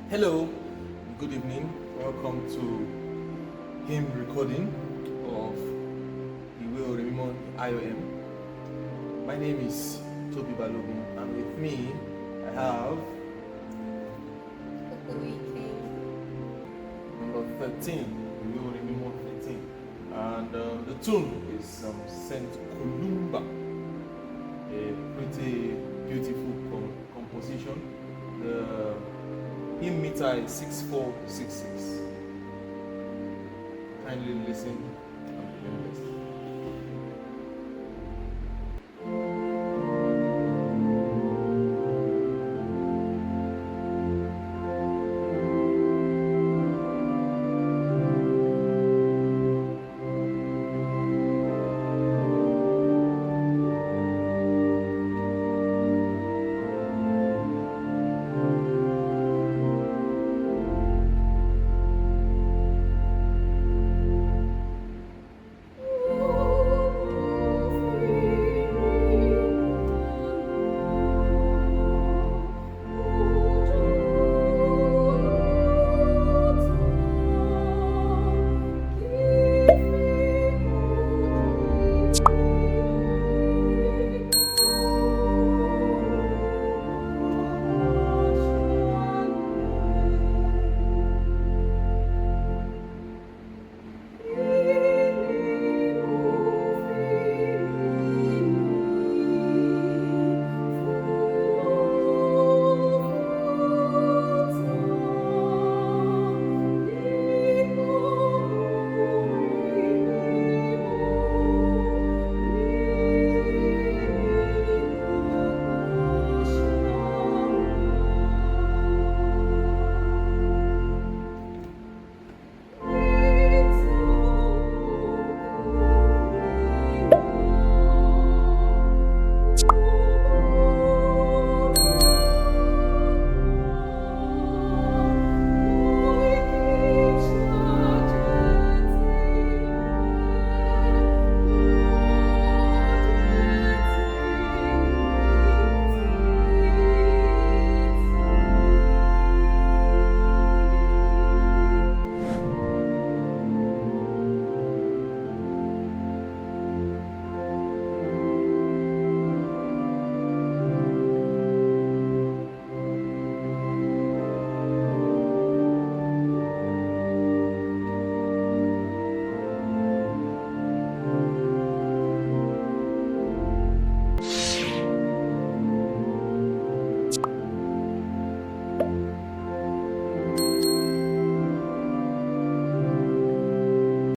Hello, good evening. Welcome to hymn recording of Yomi IOM. My name is Toby Balogun, and with me I have number 13, Yomi 13, and the tune is Saint COLUMBA, a pretty beautiful composition. The hymn meter is 6466. Kindly listen